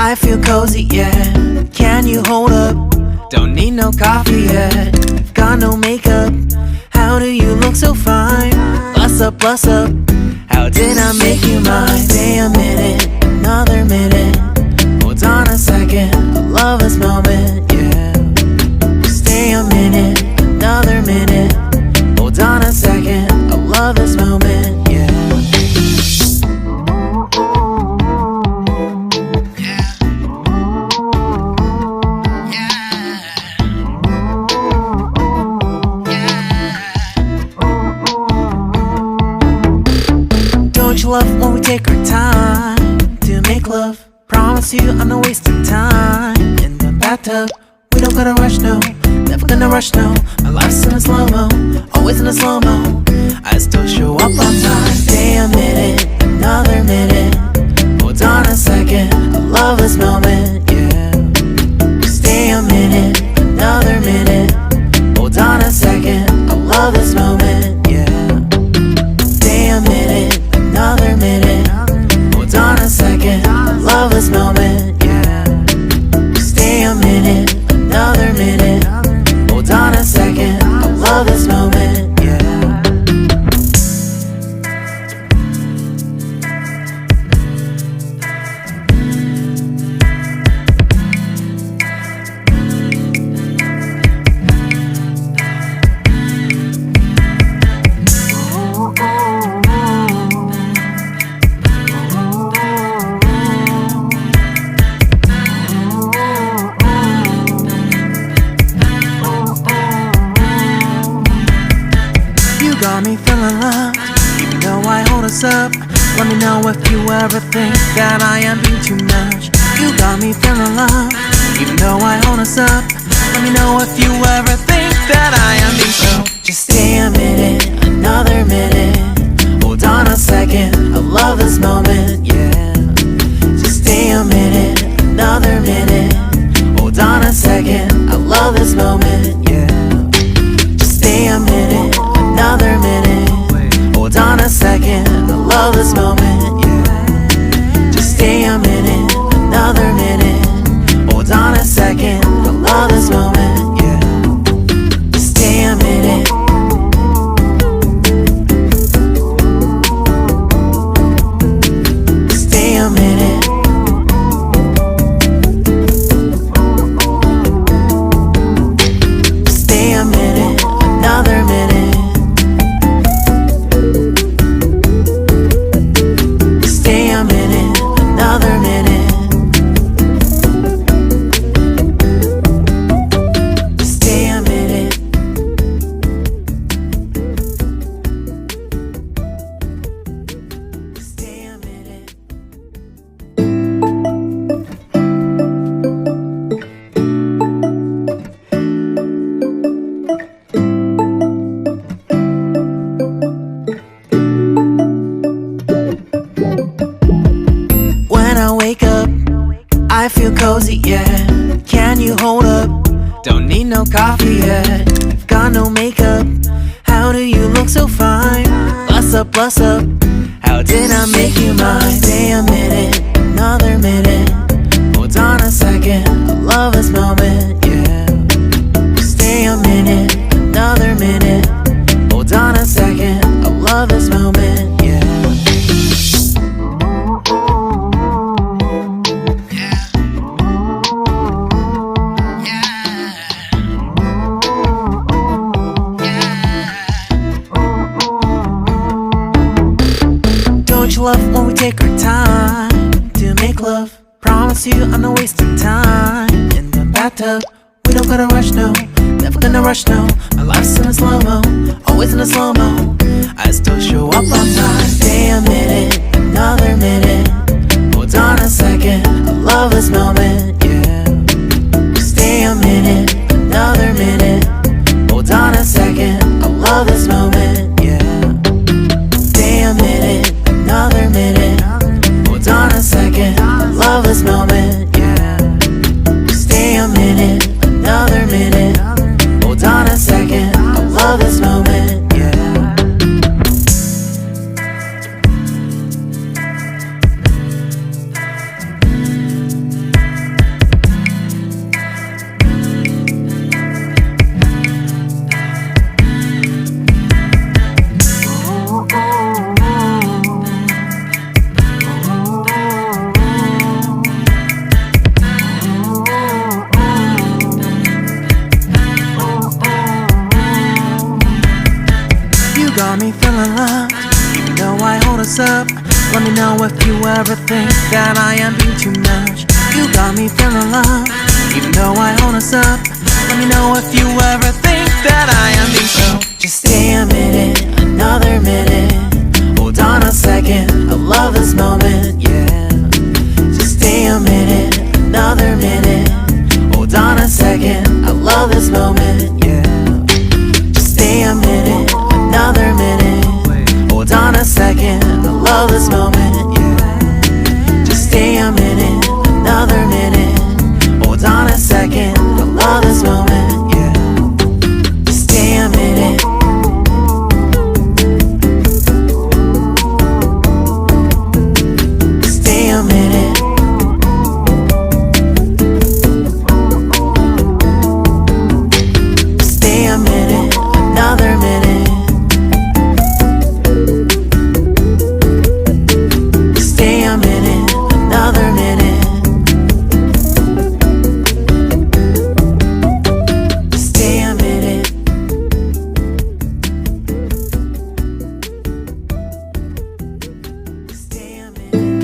I feel cozy, yeah. Can you hold up? Don't need no coffee yet. Got no makeup. How do you look so fine? Bust up, bust up. How did I make you mine? Stay a minute, another minute. Hold on a second, I love this moment, yeah. Stay a minute, another minute. Hold on a second, I love this moment, yeah. Don't you love when we take our time to make love? Promise you I'm not wasting time in the bathtub. We don't gotta rush, no. Never gonna rush, no. My life's in a slow-mo, always in a slow-mo. I still show up on time. Stay a minute, another minute. Hold on a second, I love this moment, yeah. Stay a minute, another minute. Hold on a second, I love this moment, yeah. Stay a minute, another minute. Hold on a second, I love this moment, yeah. Stay a minute, another minute. Hold on a second, I love this moment, yeah. Got me feeling loved, even though I hold us up. Let me know if you ever think that I am being too much. You got me feeling loved, even though I hold us up. Let me know if you ever think that I am being so. Just stay a minute, another minute. Hold on a second, I love this moment, yeah. Just stay a minute, another minute. Hold on a second, I love this moment, yeah. Just stay a minute, another minute. Hold on a second, I love this moment, yeah. Just stay a minute, another minute. Hold on a second, I love this moment, yeah. Just stay a minute. Stay a minute. Stay a minute, another minute. Stay a minute, another minute. Stay a minute. Stay a minute. When I wake up, I feel cozy, yeah. Can you hold up? Don't need no coffee yet. Got no makeup. How do you look so fine? Bust up, bust up. How did I make you mine? Stay a minute, another minute. Hold on a second, I love this moment, yeah. Stay a minute, another minute. Hold on a second, I love this moment, yeah. Don't you love when we take our time to make love? Promise you I'm not wasting time in the bathtub. We don't gotta rush, no. Never gonna rush, no. My life's in a slow-mo, always in a slow-mo. I still show up on time. Stay a minute, another minute. Hold on a second, I love this moment, yeah. Stay a minute, another minute. Hold on a second, I love this moment, yeah. Stay a minute, another minute. Hold on a second, I love this moment, yeah. Stay a minute, another minute. Hold on a second, I love this moment, yeah. got me feeling loved, even though I hold us up. Let me know if you ever think that I am being too much. You got me feeling loved, even though I hold us up. Let me know if you ever think that I am being so. Just stay a minute, another minute. Hold on a second, I love this moment, yeah. Just stay a minute, another minute. Hold on a second, I love this moment, yeah. Just stay a minute, another minute. Hold on a second, I love this moment, yeah. Just stay a minute, another minute. Hold on a second, I love this moment, yeah. Just stay a minute. Stay a minute. Stay a minute, another minute. Stay a minute, another minute. Stay a minute. Stay a minute.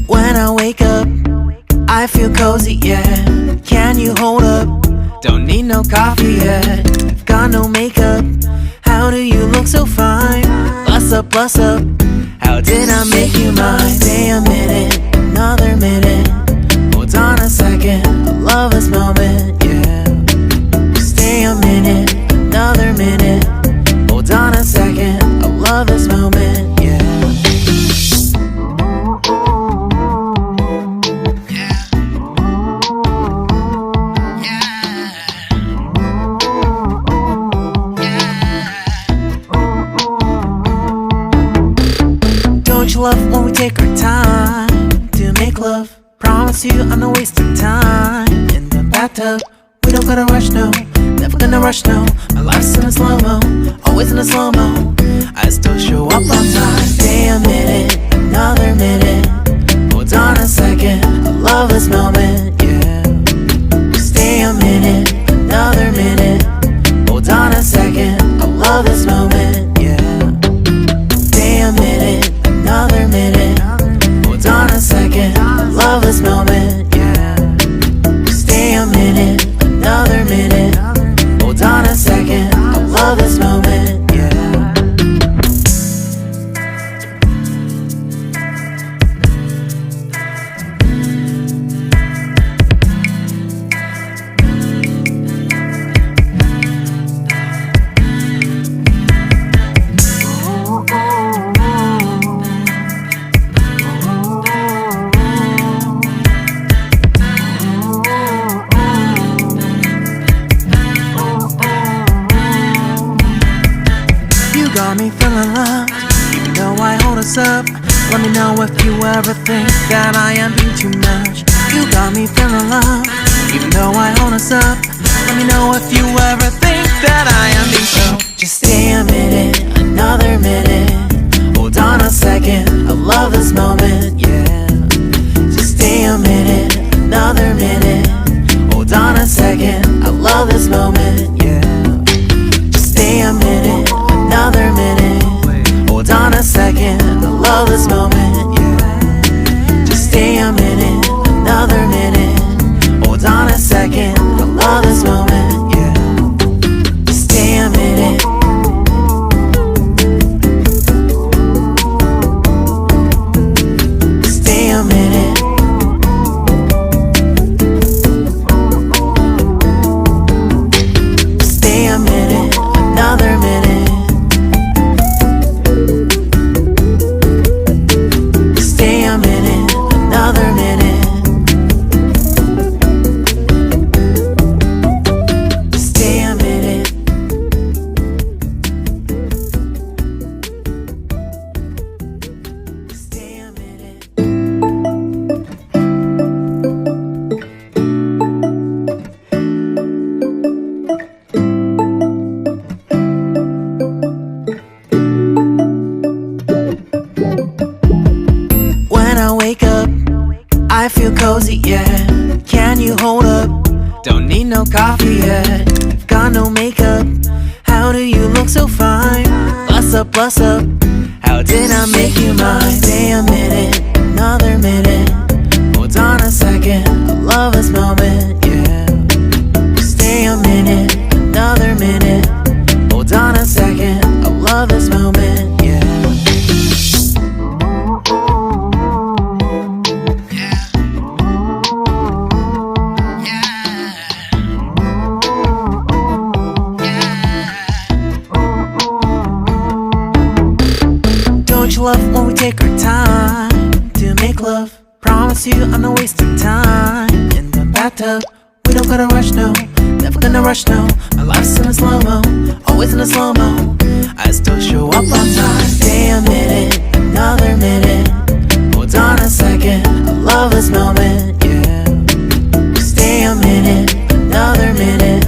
When I wake up, I feel cozy, yeah. Can you hold up? Don't need no coffee yet. I've got no makeup. How do you look so fine? Bust up, bust up. How did I make you mine? Stay a minute, another minute. Hold on a second, I love this moment, yeah. Stay a minute, another minute. Hold on a second, I love this moment, yeah. Don't you love when we take our time to make love? Promise you I'm not wasting time in the bathtub. We don't gotta rush, no. Never gonna rush, no. My life's in a slow-mo, always in a slow-mo. I still show up on time. Stay a minute, another minute. Hold on a second, I love this moment, yeah. Stay a minute, another minute. Hold on a second, I love this moment, yeah. Stay a minute, another minute. Hold on a second, I love this moment, yeah. Stay a minute, another minute. Hold on a second, I love this moment, yeah. You got me feeling loved, even though I hold us up. Let me know if you ever think that I am being too much. You got me feeling loved, even though I hold us up. Let me know if you ever think that I am being so. Just stay a minute, another minute. Hold on a second, I love this moment, yeah. Just stay a minute, another minute. Hold on a second, I love this moment, yeah. Just stay a minute, another minute. Hold on a second, I love this moment, yeah. Just stay a minute, another minute. Hold on a second, I love this moment, yeah. Just stay a minute. Stay I feel cozy, yeah. Can you hold up? Don't need no coffee yet. Got no makeup. How do you look so fine? Bust up, bust up. How did I make you mine? Stay a minute, another minute. Hold on a second, I love this moment, yeah. Stay a minute, another minute. Hold on a second, I love this moment, yeah. Don't you love when we take our time to make love? Promise you I'm not wasting time in the bathtub. We don't gotta rush, no. Never gonna rush, no. My life's in a slow-mo, always in a slow-mo. I still show up on time. Stay a minute, another minute. Hold on a second, I love this moment, yeah. Stay a minute, another minute.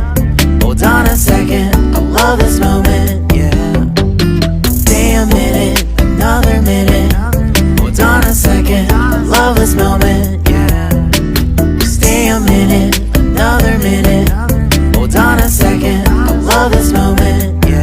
Hold on a second, I love this moment, yeah. Stay a minute, another minute. Hold on a second, I love this moment, yeah. Stay a minute, another minute. Hold on a second, I love this moment, yeah.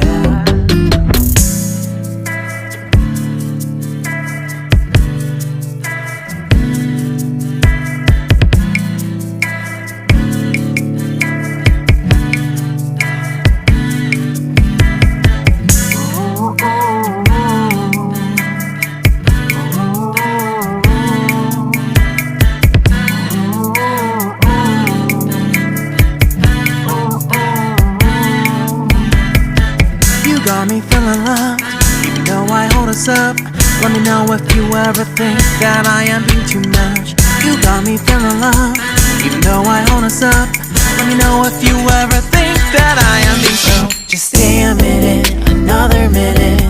Got me feeling loved, even though I hold us up. Let me know if you ever think that I am being too much. You got me feeling loved, even though I hold us up. Let me know if you ever think that I am being so. Just stay a minute, another minute.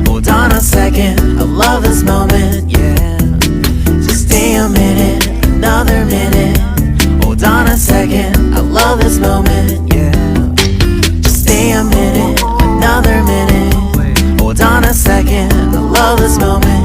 Hold on a second, I love this moment, yeah. Just stay a minute, another minute. Hold on a second, I love this moment, yeah. Just stay a minute, another minute. Hold on a second, I love this moment.